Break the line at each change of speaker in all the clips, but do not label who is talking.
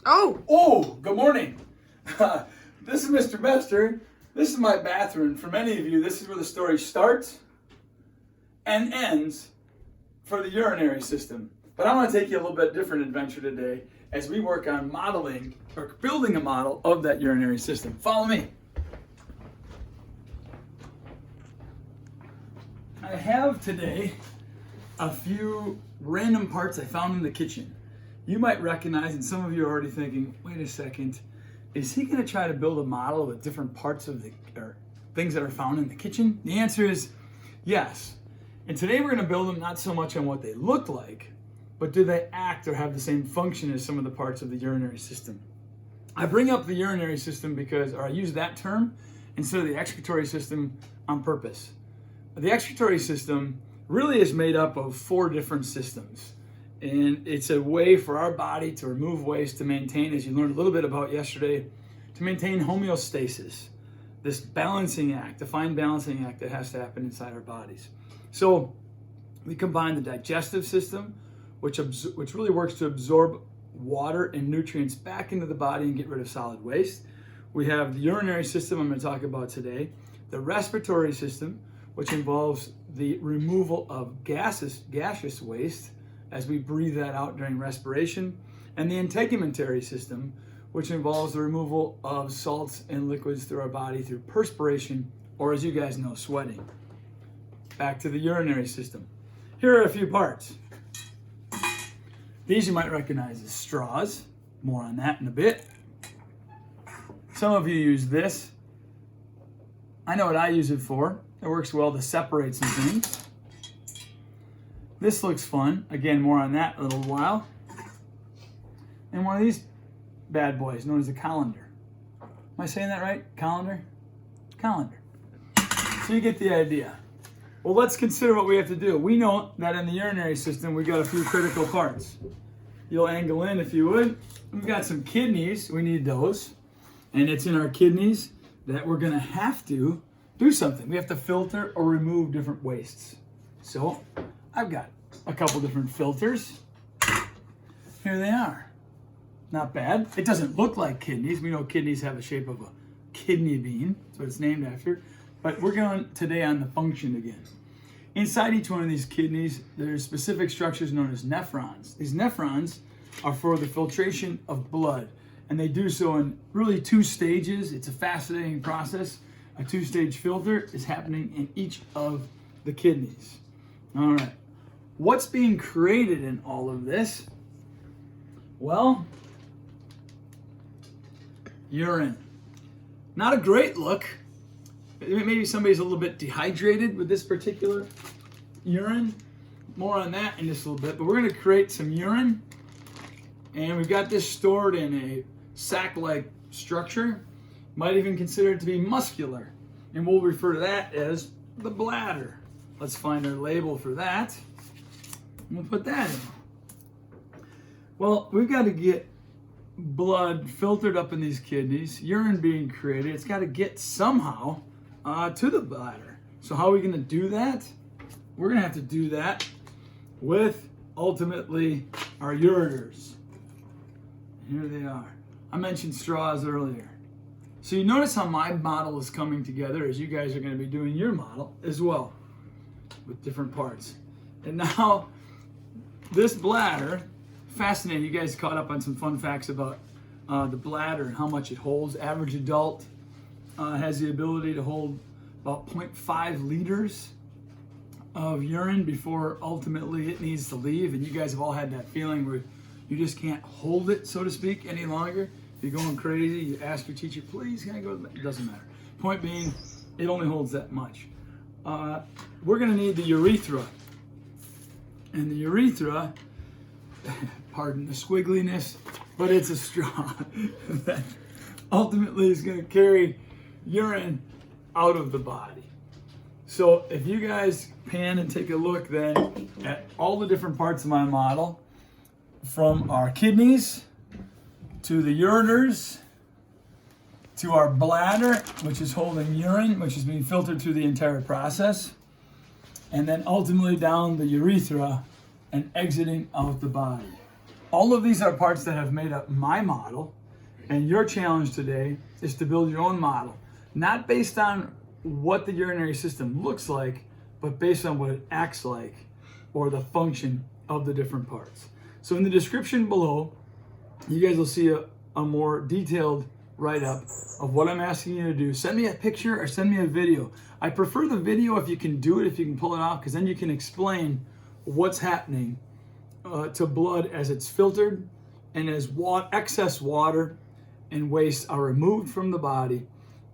Oh, good morning. This is Mr. Bester. This is my bathroom. For many of you, this is where the story starts and ends for the urinary system. But I want to take you a little bit different adventure today as we work on modeling or building a model of that urinary system. Follow me. I have today a few random parts I found in the kitchen. You might recognize, and some of you are already thinking, wait a second, is he going to try to build a model with different parts of or things that are found in the kitchen? The answer is yes. And today we're going to build them not so much on what they look like, but do they act or have the same function as some of the parts of the urinary system? I bring up the urinary system or I use that term instead of the excretory system on purpose. The excretory system really is made up of 4 different systems. And it's a way for our body to remove waste, to maintain, as you learned a little bit about yesterday, to maintain homeostasis, this balancing act, the fine balancing act that has to happen inside our bodies. So we combine the digestive system, which really works to absorb water and nutrients back into the body and get rid of solid waste. We have the urinary system I'm going to talk about today, the respiratory system, which involves the removal of gaseous waste as we breathe that out during respiration, and the integumentary system, which involves the removal of salts and liquids through our body through perspiration, or as you guys know, sweating. Back to the urinary system. Here are a few parts. These you might recognize as straws. More on that in a bit. Some of you use this. I know what I use it for. It works well to separate some things. This looks fun. Again, more on that in a little while. And one of these bad boys known as a colander. Am I saying that right? Colander? Colander. So you get the idea. Well, let's consider what we have to do. We know that in the urinary system, we've got a few critical parts. You'll angle in if you would. We've got some kidneys. We need those. And it's in our kidneys that we're going to have to do something. We have to filter or remove different wastes. So I've got a couple different filters. Here they are. Not bad. It doesn't look like kidneys. We know kidneys have the shape of a kidney bean. That's what it's named after. But we're going today on the function again. Inside each one of these kidneys, there's specific structures known as nephrons. These nephrons are for the filtration of blood. And they do so in really 2 stages. It's a fascinating process. A 2-stage filter is happening in each of the kidneys. All right. What's being created in all of this? Well, urine. Not a great look. Maybe somebody's a little bit dehydrated with this particular urine. More on that in just a little bit. But we're going to create some urine. And we've got this stored in a sac-like structure. Might even consider it to be muscular. And we'll refer to that as the bladder. Let's find our label for that. And we'll put that in. Well, we've got to get blood filtered up in these kidneys, urine being created. It's got to get somehow to the bladder. So how are we going to do that? We're going to have to do that with ultimately our ureters. Here they are. I mentioned straws earlier. So you notice how my model is coming together as you guys are going to be doing your model as well with different parts. And now this bladder, fascinating. You guys caught up on some fun facts about the bladder and how much it holds. Average adult has the ability to hold about 0.5 liters of urine before ultimately it needs to leave. And you guys have all had that feeling where you just can't hold it, so to speak, any longer. If you're going crazy, you ask your teacher, please, can I go? It doesn't matter. Point being, it only holds that much. We're going to need the urethra. And the urethra, pardon the squiggliness, but it's a straw that ultimately is going to carry urine out of the body. So if you guys pan and take a look then at all the different parts of my model, from our kidneys to the ureters to our bladder, which is holding urine, which is being filtered through the entire process, and then ultimately down the urethra and exiting out the body. All of these are parts that have made up my model, and your challenge today is to build your own model, not based on what the urinary system looks like, but based on what it acts like or the function of the different parts. So in the description below, you guys will see a more detailed write-up of what I'm asking you to do. Send me a picture or send me a video. I prefer the video if you can do it, if you can pull it off, because then you can explain what's happening to blood as it's filtered and as excess water and waste are removed from the body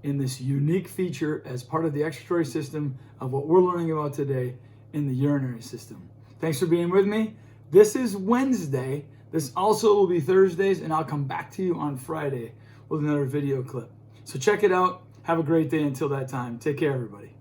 in this unique feature as part of the excretory system of what we're learning about today in the urinary system. Thanks for being with me. This is Wednesday. This also will be Thursdays, and I'll come back to you on Friday with another video clip. So check it out. Have a great day until that time. Take care, everybody.